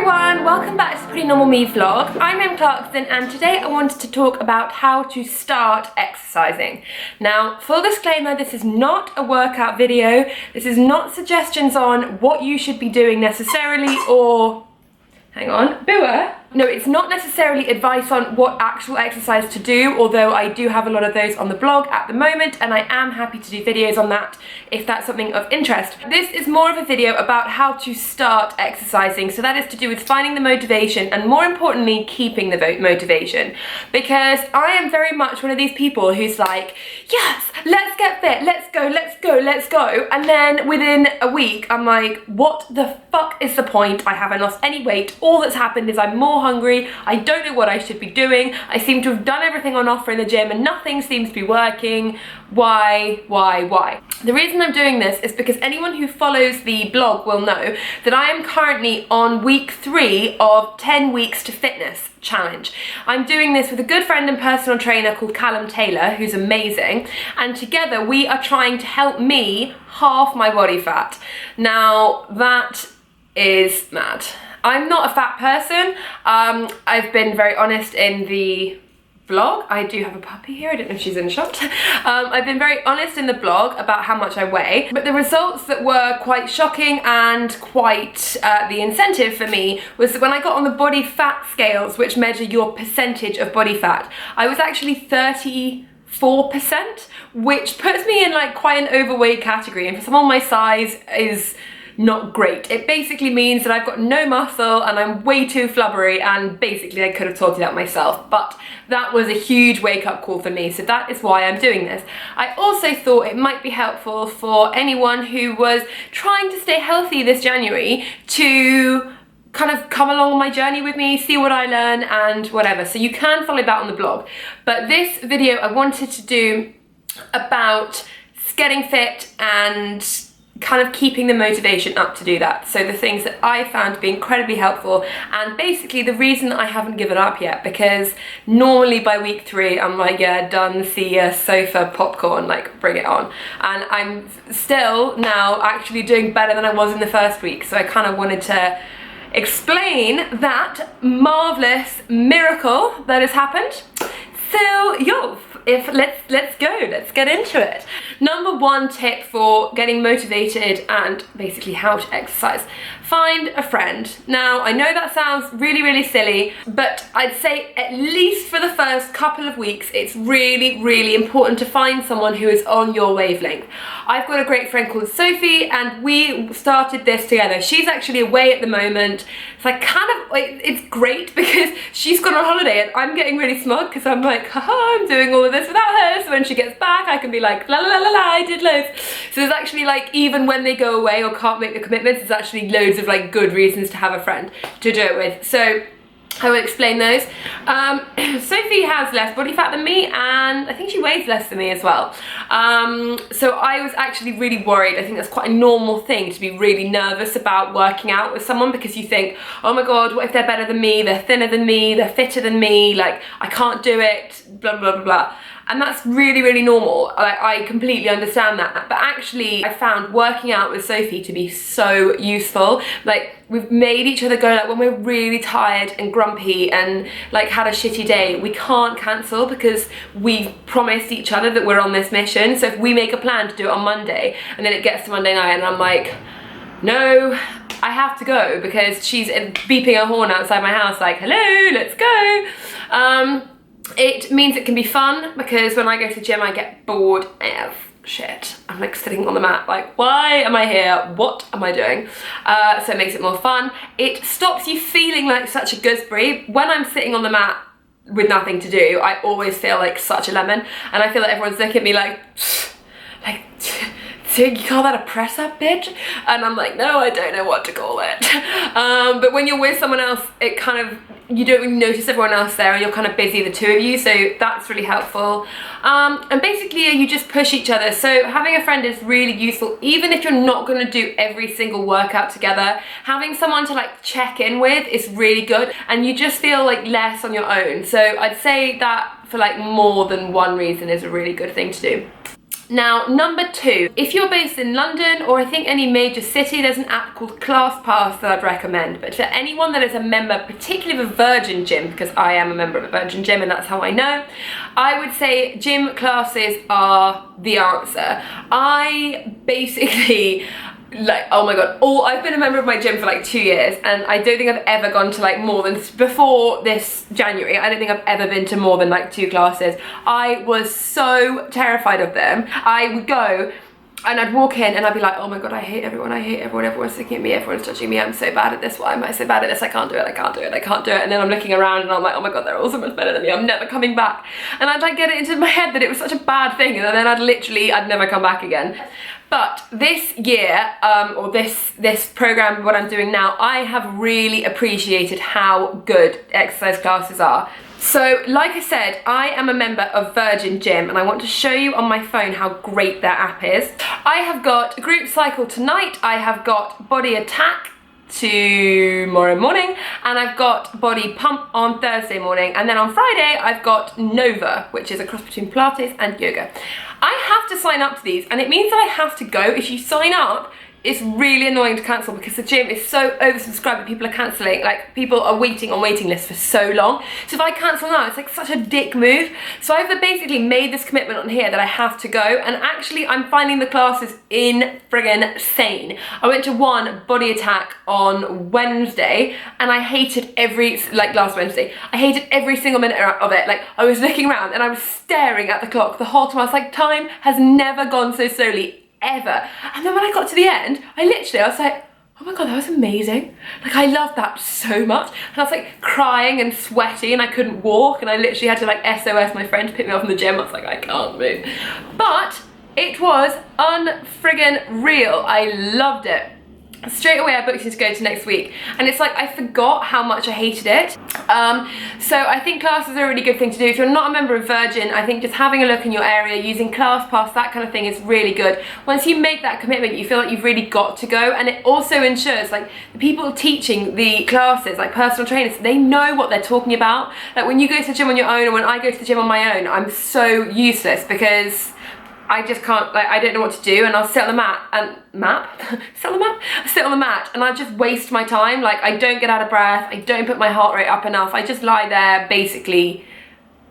everyone, welcome back to Pretty Normal Me vlog. I'm Clarkson and today I wanted to talk about how to start exercising. Now, full disclaimer, this is not a workout video. This is not suggestions on what you should be doing necessarily or... hang on, Bua. No, it's not necessarily advice on what actual exercise to do, although I do have a lot of those on the blog at the moment and I am happy to do videos on that if that's something of interest. This is more of a video about how to start exercising, so that is to do with finding the motivation and more importantly keeping the motivation, because I am very much one of these people who's like, yes, let's get fit, let's go, let's go, let's go, and then within a week I'm like, what the fuck is the point? I haven't lost any weight, all that's happened is I'm more hungry, I don't know what I should be doing, I seem to have done everything on offer in the gym and nothing seems to be working. Why? The reason I'm doing this is because anyone who follows the blog will know that I am currently on week 3 of 10 weeks to fitness challenge. I'm doing this with a good friend and personal trainer called Taylor, who's amazing, and together we are trying to help me halve my body fat. Now that is mad. I'm not a fat person. I've been very honest in the vlog. I do have a puppy here, I don't know if she's in shot. I've been very honest in the blog about how much I weigh, but the results that were quite shocking and quite the incentive for me was that when I got on the body fat scales, which measure your percentage of body fat, I was actually 34%, which puts me in like quite an overweight category, and for someone my size is not great. It basically means that I've got no muscle and I'm way too flubbery, and basically I could have sorted out myself, but that was a huge wake-up call for me, so that is why I'm doing this. I also thought it might be helpful for anyone who was trying to stay healthy this January to kind of come along my journey with me, see what I learn and whatever. So you can follow that on the blog. But this video I wanted to do about getting fit and kind of keeping the motivation up to do that. So the things that I found to be incredibly helpful, and basically the reason I haven't given up yet, because normally by week 3 I'm like, yeah, done, see ya, sofa, popcorn, like bring it on. And I'm still now actually doing better than I was in the first week. So I kind of wanted to explain that marvelous miracle that has happened. So yo, let's go, let's get into it. Number 1 tip for getting motivated and basically how to exercise: find a friend. Now I know that sounds really silly, but I'd say at least for the first couple of weeks it's really important to find someone who is on your wavelength. I've got a great friend called Sophie and we started this together. She's actually away at the moment, so I kind of, it's great because she's gone on holiday and I'm getting really smug because I'm like, haha, I'm doing all of this without her, so when she gets back I can be like, la la la la, I did loads. So there's actually, like, even when they go away or can't make the commitments, there's actually loads of like good reasons to have a friend to do it with. So I will explain those. Sophie has less body fat than me and I think she weighs less than me as well. So I was actually really worried. I think that's quite a normal thing to be really nervous about working out with someone, because you think, oh my god, what if they're better than me, they're thinner than me, they're fitter than me, like I can't do it, blah blah blah blah. And that's really normal. I completely understand that. But actually I found working out with Sophie to be so useful. Like, we've made each other go, like when we're really tired and grumpy and like had a shitty day, we can't cancel because we've promised each other that we're on this mission. So if we make a plan to do it on Monday and then it gets to Monday night and I'm like, no, I have to go because she's beeping a horn outside my house like, hello, let's go. It means it can be fun, because when I go to the gym I get bored of shit. I'm like sitting on the mat like, why am I here? What am I doing? So it makes it more fun. It stops you feeling like such a gooseberry. When I'm sitting on the mat with nothing to do, I always feel like such a lemon, and I feel like everyone's looking at me like so you call that a press up, bitch? And I'm like, no, I don't know what to call it. But when you're with someone else, it kind of, you don't really notice everyone else there and you're kind of busy, the two of you, so that's really helpful. And basically you just push each other. So having a friend is really useful, even if you're not gonna do every single workout together. Having someone to like check in with is really good, and you just feel like less on your own. So I'd say that for like more than one reason is a really good thing to do. Now, number 2, if you're based in London or I think any major city, there's an app called ClassPass that I'd recommend. But for anyone that is a member, particularly of a Virgin gym, because I am a member of a Virgin gym and that's how I know, I would say gym classes are the answer. I basically, like, oh my god, I've been a member of my gym for like 2 years and I don't think I've ever gone to like more than, before this January, I don't think I've ever been to more than like 2 classes. I was so terrified of them. I would go and I'd walk in and I'd be like, oh my god, I hate everyone, everyone's looking at me, everyone's judging me, I'm so bad at this, why am I so bad at this, I can't do it, and then I'm looking around and I'm like, oh my god, they're all so much better than me, I'm never coming back. And I'd like get it into my head that it was such a bad thing, and then I'd never come back again. But this year, or this program, what I'm doing now, I have really appreciated how good exercise classes are. So, like I said, I am a member of Virgin Gym and I want to show you on my phone how great their app is. I have got Group Cycle tonight, I have got Body Attack tomorrow morning, and I've got Body Pump on Thursday morning, and then on Friday I've got Nova, which is a cross between Pilates and yoga. I have to sign up to these and it means that I have to go. If you sign up, it's really annoying to cancel because the gym is so oversubscribed that people are cancelling. Like, people are waiting on waiting lists for so long. So if I cancel now, it's like such a dick move. So I've basically made this commitment on here that I have to go, and actually I'm finding the classes friggin' sane. I went to one Body Attack on Wednesday and I hated last Wednesday, I hated every single minute of it. Like, I was looking around and I was staring at the clock the whole time. I was like, time has never gone so slowly ever. And then when I got to the end, I was like, oh my god, that was amazing. Like, I loved that so much. And I was like crying and sweaty and I couldn't walk and I literally had to like SOS my friend to pick me up from the gym. I was like, I can't move. But it was unfriggin' real. I loved it. Straight away I booked in to go to next week, and it's like I forgot how much I hated it. So I think classes are a really good thing to do. If you're not a member of Virgin, I think just having a look in your area, using ClassPass, that kind of thing is really good. Once you make that commitment, you feel like you've really got to go, and it also ensures like the people teaching the classes, like personal trainers, they know what they're talking about. Like, when you go to the gym on your own, or when I go to the gym on my own, I'm so useless because I just can't, like, I don't know what to do, and I'll sit on the mat and sit on the mat and I just waste my time. Like, I don't get out of breath, I don't put my heart rate up enough, I just lie there basically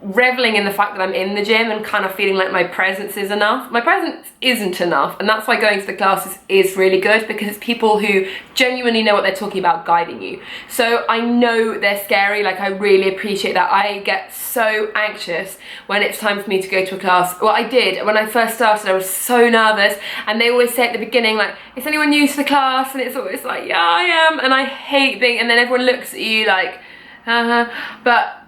reveling in the fact that I'm in the gym and kind of feeling like my presence is enough. My presence isn't enough, and that's why going to the classes is really good, because it's people who genuinely know what they're talking about guiding you. So I know they're scary, like I really appreciate that. I get so anxious when it's time for me to go to a class. Well, I did. When I first started, I was so nervous, and they always say at the beginning, like, is anyone new to the class? And it's always like, yeah, I am, and I hate being, and then everyone looks at you like, but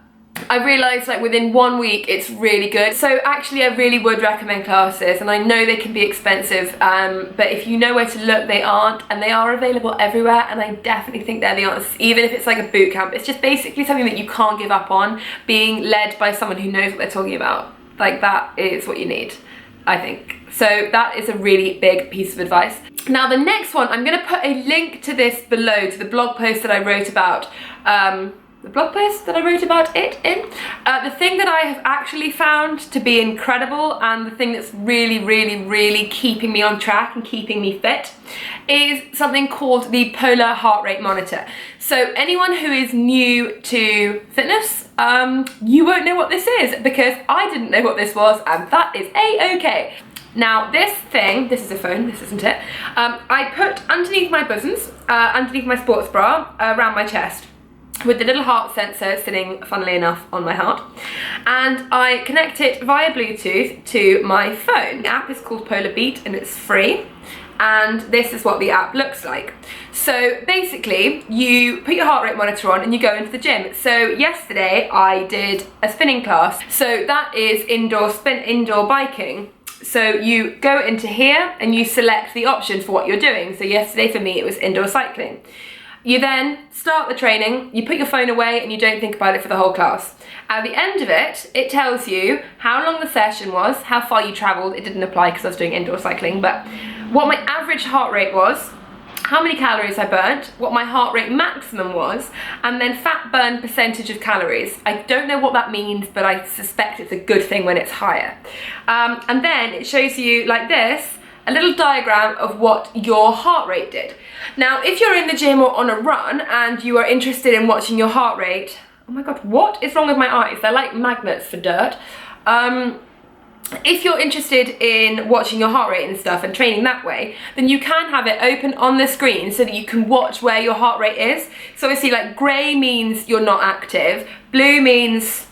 I realised like within 1 week it's really good. So actually I really would recommend classes, and I know they can be expensive, but if you know where to look, they aren't, and they are available everywhere, and I definitely think they're the answer. Even if it's like a boot camp, it's just basically something that you can't give up on, being led by someone who knows what they're talking about. Like, that is what you need, I think. So that is a really big piece of advice. Now the next one, I'm going to put a link to this below, to the blog post that I wrote about it in. The thing that I have actually found to be incredible, and the thing that's really keeping me on track and keeping me fit, is something called the Polar Heart Rate Monitor. So anyone who is new to fitness, you won't know what this is, because I didn't know what this was, and that is a-okay. Now this thing, this is a phone, this isn't it, I put underneath my bosoms, underneath my sports bra, around my chest, with the little heart sensor sitting, funnily enough, on my heart, and I connect it via Bluetooth to my phone. The app is called Polar Beat and it's free, and this is what the app looks like. So basically you put your heart rate monitor on and you go into the gym. So yesterday I did a spinning class, so that is indoor biking. So you go into here and you select the option for what you're doing. So yesterday for me it was indoor cycling. You then start the training, you put your phone away and you don't think about it for the whole class. At the end of it, it tells you how long the session was, how far you travelled. It didn't apply because I was doing indoor cycling, but what my average heart rate was, how many calories I burnt, what my heart rate maximum was, and then fat burn percentage of calories. I don't know what that means, but I suspect it's a good thing when it's higher. And then it shows you, like this, a little diagram of what your heart rate did. Now, if you're in the gym or on a run and you are interested in watching your heart rate, oh my God, what is wrong with my eyes? They're like magnets for dirt. If you're interested in watching your heart rate and stuff and training that way, then you can have it open on the screen so that you can watch where your heart rate is. So obviously, like, grey means you're not active, blue means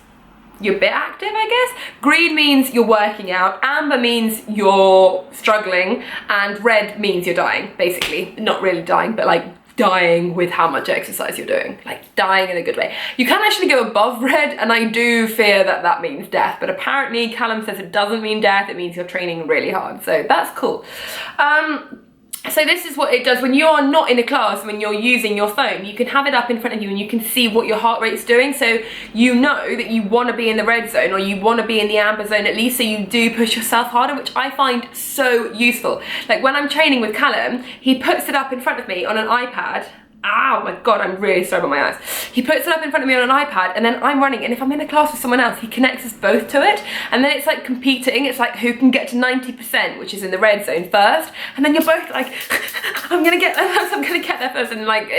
you're a bit active, I guess, green means you're working out, amber means you're struggling, and red means you're dying, basically. Not really dying, but like dying with how much exercise you're doing, like dying in a good way. You can actually go above red, and I do fear that that means death, but apparently Callum says it doesn't mean death, it means you're training really hard, so that's cool. So this is what it does when you are not in a class, when you're using your phone. You can have it up in front of you and you can see what your heart rate's doing, so you know that you want to be in the red zone or you want to be in the amber zone at least, so you do push yourself harder, which I find so useful. Like when I'm training with Callum, he puts it up in front of me on an iPad. Ow, my God, I'm really sorry about my eyes. He puts it up in front of me on an iPad, and then I'm running, and if I'm in a class with someone else, he connects us both to it, and then it's like competing. It's like who can get to 90%, which is in the red zone first, and then you're both like, I'm gonna get there first, I'm gonna get there first, and like,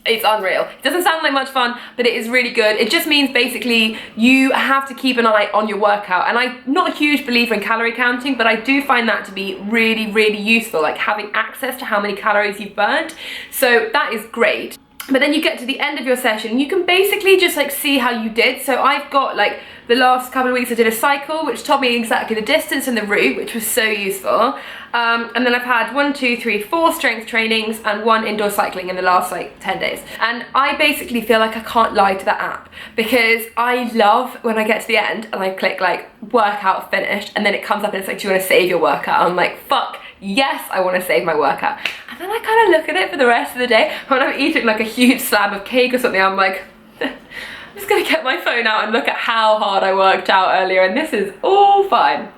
it's unreal. It doesn't sound like much fun, but it is really good. It just means basically you have to keep an eye on your workout. And I'm not a huge believer in calorie counting, but I do find that to be really, really useful, like having access to how many calories you've burnt. So that is great. But then you get to the end of your session, you can basically just like see how you did. So I've got like the last couple of weeks I did a cycle, which told me exactly the distance and the route, which was so useful. And then I've had 1, 2, 3, 4 strength trainings and 1 indoor cycling in the last like 10 days. And I basically feel like I can't lie to that app, because I love when I get to the end and I click like workout finished, and then it comes up and it's like, do you want to save your workout? I'm like, fuck yes, I want to save my workout. And then I kind of look at it for the rest of the day. When I'm eating like a huge slab of cake or something, I'm like, I'm just gonna get my phone out and look at how hard I worked out earlier, and this is all fine.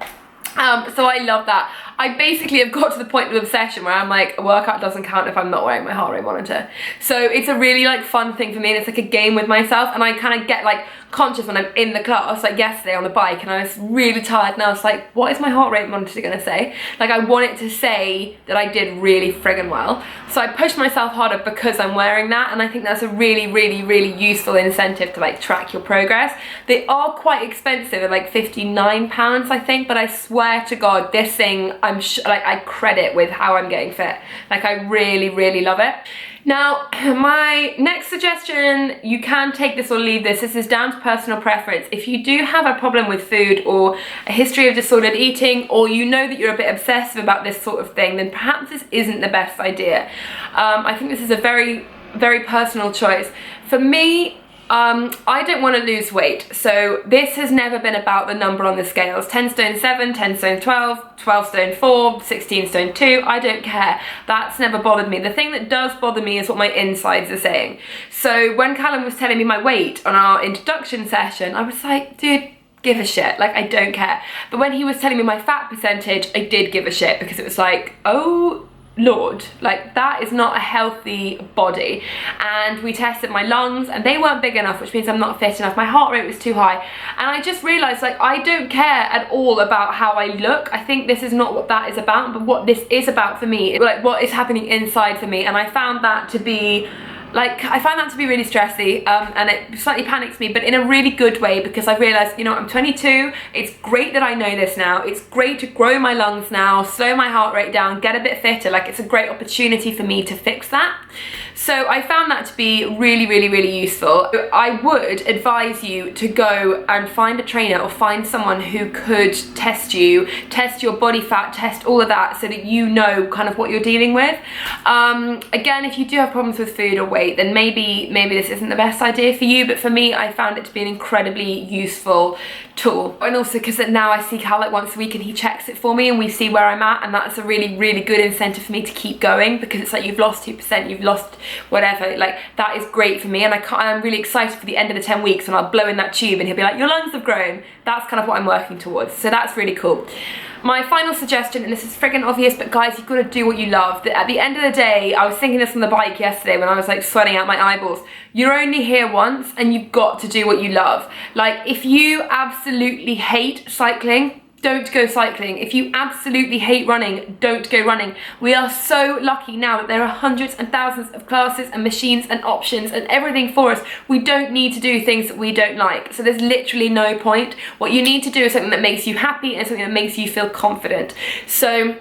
So I love that. I basically have got to the point of obsession where I'm like, a workout doesn't count if I'm not wearing my heart rate monitor. So it's a really like fun thing for me, and it's like a game with myself, and I kind of get like conscious when I'm in the class, like yesterday on the bike, and I was really tired, and I was like, what is my heart rate monitor gonna say? Like, I want it to say that I did really friggin' well. So I pushed myself harder because I'm wearing that, and I think that's a really, really, really useful incentive to like track your progress. They are quite expensive, at like £59 I think, but I swear to God, this thing, like I credit with how I'm getting fit. Like I really, really love it. Now, my next suggestion, you can take this or leave this. This is down to personal preference. If you do have a problem with food or a history of disordered eating, or you know that you're a bit obsessive about this sort of thing, then perhaps this isn't the best idea. I think this is a very, very personal choice. For me, I don't want to lose weight, so this has never been about the number on the scales. 10 stone 7, 10 stone 12, 12 stone 4, 16 stone 2, I don't care. That's never bothered me. The thing that does bother me is what my insides are saying. So when Callum was telling me my weight on our introduction session, I was like, dude, give a shit, like I don't care. But when he was telling me my fat percentage, I did give a shit, because it was like, oh Lord, like that is not a healthy body. And we tested my lungs and they weren't big enough, which means I'm not fit enough. My heart rate was too high, and I just realized like I don't care at all about how I look. I think this is not what that is about, but what this is about for me, like what is happening inside for me. And I found that to be really stressy, and it slightly panics me, but in a really good way, because I realised, you know, I'm 22, it's great that I know this now, it's great to grow my lungs now, slow my heart rate down, get a bit fitter, like it's a great opportunity for me to fix that. So I found that to be really, really, really useful. I would advise you to go and find a trainer or find someone who could test you, test your body fat, test all of that, so that you know kind of what you're dealing with. Again, if you do have problems with food or weight, then maybe this isn't the best idea for you, but for me, I found it to be an incredibly useful tool. And also because now I see Cal like once a week and he checks it for me and we see where I'm at, and that's a really, really good incentive for me to keep going, because it's like, you've lost 2%, you've lost whatever, like that is great for me. And I'm really excited for the end of the 10 weeks and I'll blow in that tube and he'll be like, your lungs have grown. That's kind of what I'm working towards, so that's really cool. My final suggestion, and this is friggin' obvious, but guys, you've got to do what you love. At the end of the day, I was thinking this on the bike yesterday when I was like sweating out my eyeballs. You're only here once and you've got to do what you love. Like, if you absolutely hate cycling, don't go cycling. If you absolutely hate running, don't go running. We are so lucky now that there are hundreds and thousands of classes and machines and options and everything for us. We don't need to do things that we don't like. So there's literally no point. What you need to do is something that makes you happy and something that makes you feel confident. So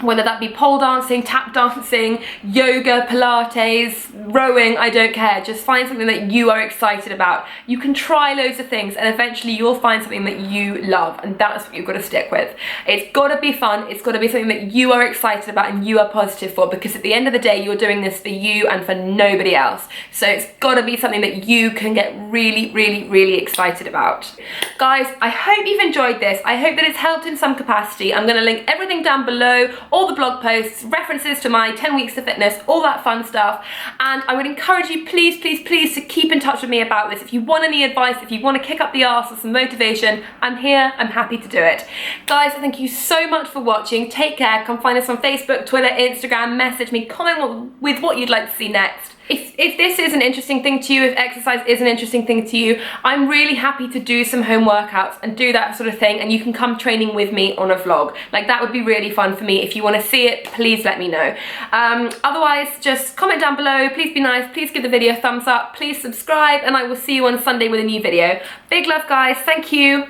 whether that be pole dancing, tap dancing, yoga, Pilates, rowing, I don't care. Just find something that you are excited about. You can try loads of things and eventually you'll find something that you love, and that's what you've got to stick with. It's got to be fun, it's got to be something that you are excited about and you are positive for, because at the end of the day, you're doing this for you and for nobody else. So it's got to be something that you can get really, really, really excited about. Guys, I hope you've enjoyed this. I hope that it's helped in some capacity. I'm going to link everything down below, all the blog posts, references to my 10 weeks to fitness, all that fun stuff. And I would encourage you, please, please, please, to keep in touch with me about this. If you want any advice, if you want to kick up the arse or some motivation, I'm here, I'm happy to do it. Guys, thank you so much for watching. Take care. Come find us on Facebook, Twitter, Instagram, message me, comment with what you'd like to see next. If this is an interesting thing to you, if exercise is an interesting thing to you, I'm really happy to do some home workouts and do that sort of thing, and you can come training with me on a vlog. Like, that would be really fun for me. If you want to see it, please let me know. Otherwise, just comment down below, please be nice, please give the video a thumbs up, please subscribe, and I will see you on Sunday with a new video. Big love, guys. Thank you.